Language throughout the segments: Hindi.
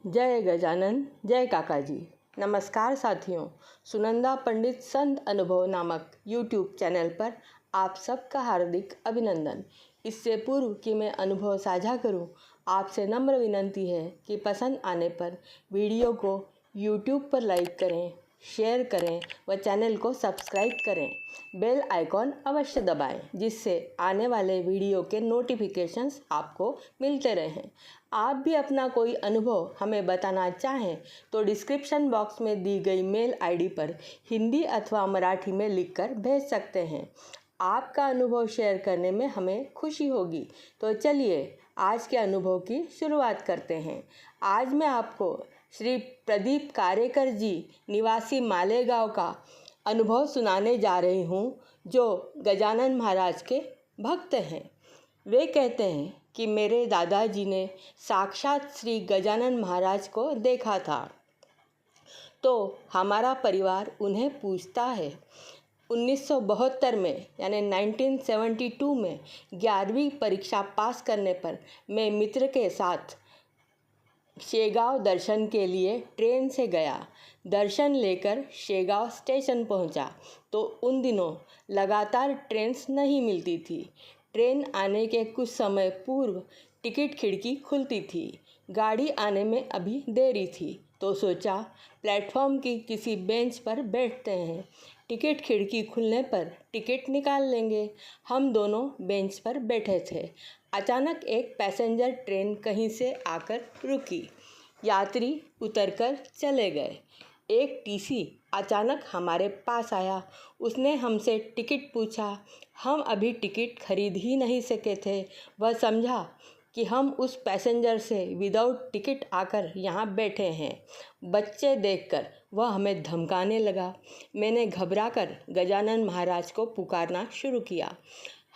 जय गजानन, जय काका जी। नमस्कार साथियों, सुनंदा पंडित संत अनुभव नामक YouTube चैनल पर आप सबका हार्दिक अभिनंदन। इससे पूर्व कि मैं अनुभव साझा करूं, आपसे नम्र विनंती है कि पसंद आने पर वीडियो को YouTube पर लाइक करें, शेयर करें व चैनल को सब्सक्राइब करें। बेल आइकॉन अवश्य दबाएं, जिससे आने वाले वीडियो के नोटिफिकेशंस आपको मिलते रहें। आप भी अपना कोई अनुभव हमें बताना चाहें तो डिस्क्रिप्शन बॉक्स में दी गई मेल आईडी पर हिंदी अथवा मराठी में लिखकर भेज सकते हैं। आपका अनुभव शेयर करने में हमें खुशी होगी। तो चलिए आज के अनुभव की शुरुआत करते हैं। आज मैं आपको श्री प्रदीप कारेकर जी निवासी मालेगांव का अनुभव सुनाने जा रही हूँ, जो गजानन महाराज के भक्त हैं। वे कहते हैं कि मेरे दादाजी ने साक्षात श्री गजानन महाराज को देखा था, तो हमारा परिवार उन्हें पूछता है। 1972 में यानी 1972 में 11वीं परीक्षा पास करने पर मैं मित्र के साथ शेगांव दर्शन के लिए ट्रेन से गया। दर्शन लेकर शेगांव स्टेशन पहुंचा तो उन दिनों लगातार ट्रेन्स नहीं मिलती थी। ट्रेन आने के कुछ समय पूर्व टिकट खिड़की खुलती थी। गाड़ी आने में अभी देरी थी तो सोचा प्लेटफॉर्म की किसी बेंच पर बैठते हैं। टिकट खिड़की खुलने पर टिकट निकाल लेंगे। हम दोनों बेंच पर बैठे थे। अचानक एक पैसेंजर ट्रेन कहीं से आकर रुकी। यात्री उतरकर चले गए। एक टीसी अचानक हमारे पास आया। उसने हमसे टिकट पूछा। हम अभी टिकट खरीद ही नहीं सके थे। वह समझा कि हम उस पैसेंजर से विदाउट टिकट आकर यहाँ बैठे हैं। बच्चे देखकर वह हमें धमकाने लगा। मैंने घबराकर गजानन महाराज को पुकारना शुरू किया।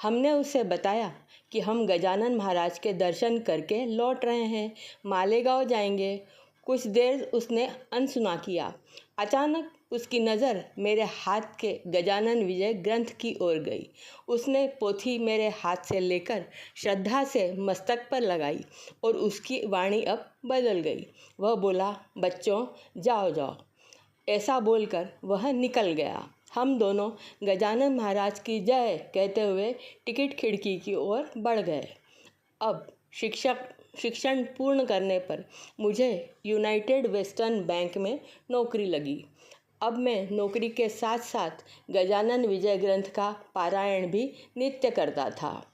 हमने उसे बताया कि हम गजानन महाराज के दर्शन करके लौट रहे हैं, मालेगांव जाएंगे। कुछ देर उसने अनसुना किया। अचानक उसकी नज़र मेरे हाथ के गजानन विजय ग्रंथ की ओर गई। उसने पोथी मेरे हाथ से लेकर श्रद्धा से मस्तक पर लगाई और उसकी वाणी अब बदल गई। वह बोला, बच्चों जाओ जाओ। ऐसा बोलकर वह निकल गया। हम दोनों गजानन महाराज की जय कहते हुए टिकट खिड़की की ओर बढ़ गए। अब शिक्षण पूर्ण करने पर मुझे यूनाइटेड वेस्टर्न बैंक में नौकरी लगी। अब मैं नौकरी के साथ साथ गजानन विजय ग्रंथ का पारायण भी नित्य करता था।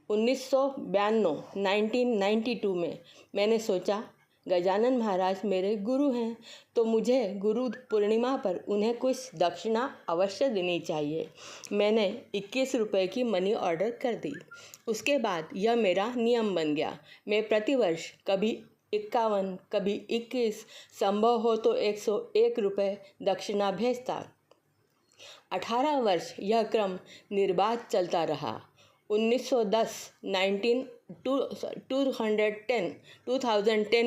1992 में मैंने सोचा गजानन महाराज मेरे गुरु हैं, तो मुझे गुरु पूर्णिमा पर उन्हें कुछ दक्षिणा अवश्य देनी चाहिए। मैंने 21 रुपये की मनी ऑर्डर कर दी। उसके बाद यह मेरा नियम बन गया। मैं प्रतिवर्ष कभी 51, कभी 21, संभव हो तो 101 रुपये दक्षिणा भेजता। 18 वर्ष यह क्रम निर्बाध चलता रहा। 2010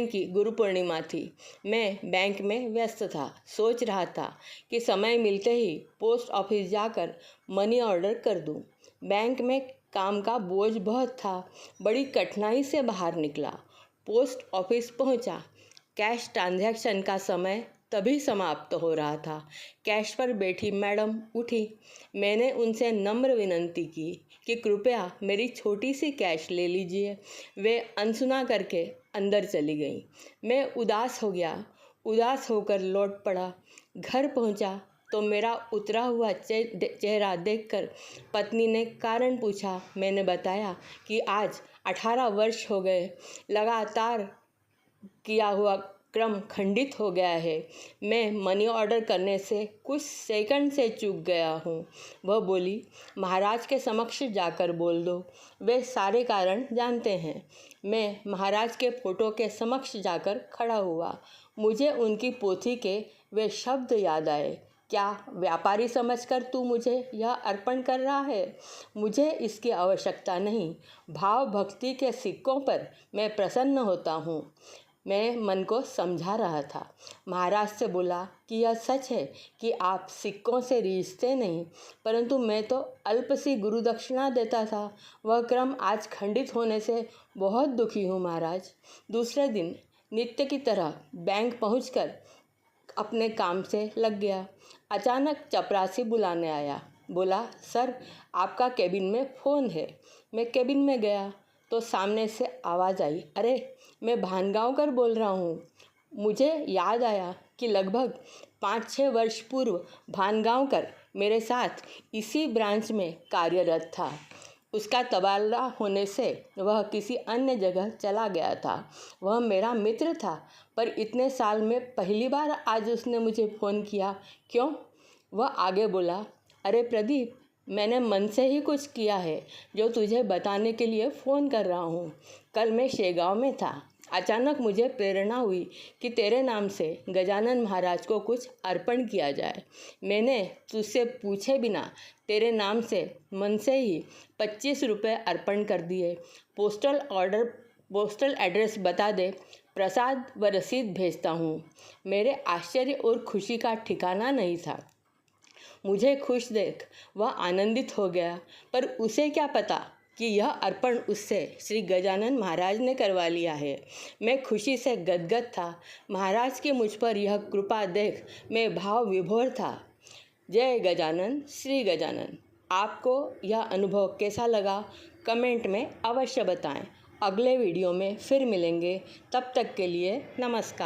की गुरु पूर्णिमा थी। मैं बैंक में व्यस्त था। सोच रहा था कि समय मिलते ही पोस्ट ऑफिस जाकर मनी ऑर्डर कर दूं। बैंक में काम का बोझ बहुत था। बड़ी कठिनाई से बाहर निकला। पोस्ट ऑफिस पहुंचा। कैश ट्रांजैक्शन का समय तभी समाप्त हो रहा था। कैश पर बैठी मैडम उठी। मैंने उनसे नम्र विनंती की कि कृपया मेरी छोटी सी कैश ले लीजिए। वे अनसुना करके अंदर चली गई। मैं उदास हो गया। उदास होकर लौट पड़ा। घर पहुंचा तो मेरा उतरा हुआ चेहरा देखकर पत्नी ने कारण पूछा। मैंने बताया कि आज 18 वर्ष हो गए। लगातार किया हुआ क्रम खंडित हो गया है। मैं मनी ऑर्डर करने से कुछ सेकंड से चूक गया हूँ। वह बोली, महाराज के समक्ष जाकर बोल दो, वे सारे कारण जानते हैं। मैं महाराज के फोटो के समक्ष जाकर खड़ा हुआ। मुझे उनकी पोथी के वे शब्द याद आए। क्या व्यापारी समझकर तू मुझे यह अर्पण कर रहा है? मुझे इसकी आवश्यकता नहीं। भाव भक्ति के सिक्कों पर मैं प्रसन्न होता हूँ। मैं मन को समझा रहा था। महाराज से बोला कि यह सच है कि आप सिक्कों से रीझते नहीं, परंतु मैं तो अल्प सी गुरु दक्षिणा देता था। वह क्रम आज खंडित होने से बहुत दुखी हूँ महाराज। दूसरे दिन नित्य की तरह बैंक पहुंचकर अपने काम से लग गया। अचानक चपरासी बुलाने आया। बोला, सर आपका केबिन में फ़ोन है। मैं केबिन में गया तो सामने से आवाज़ आई, अरे मैं भानगांवकर बोल रहा हूँ। मुझे याद आया कि लगभग 5-6 वर्ष पूर्व भानगांवकर मेरे साथ इसी ब्रांच में कार्यरत था। उसका तबादला होने से वह किसी अन्य जगह चला गया था। वह मेरा मित्र था, पर इतने साल में पहली बार आज उसने मुझे फ़ोन किया। क्यों? वह आगे बोला, अरे प्रदीप, मैंने मन से ही कुछ किया है जो तुझे बताने के लिए फ़ोन कर रहा हूँ। कल मैं शेगांव में था। अचानक मुझे प्रेरणा हुई कि तेरे नाम से गजानन महाराज को कुछ अर्पण किया जाए। मैंने तुझसे पूछे बिना तेरे नाम से मन से ही 25 रुपये अर्पण कर दिए। पोस्टल एड्रेस बता दे, प्रसाद व रसीद भेजता हूँ। मेरे आश्चर्य और खुशी का ठिकाना नहीं था। मुझे खुश देख वह आनंदित हो गया, पर उसे क्या पता कि यह अर्पण उससे श्री गजानन महाराज ने करवा लिया है। मैं खुशी से गदगद था। महाराज की मुझ पर यह कृपा देख मैं भाव विभोर था। जय गजानन, श्री गजानन। आपको यह अनुभव कैसा लगा कमेंट में अवश्य बताएं। अगले वीडियो में फिर मिलेंगे। तब तक के लिए नमस्कार।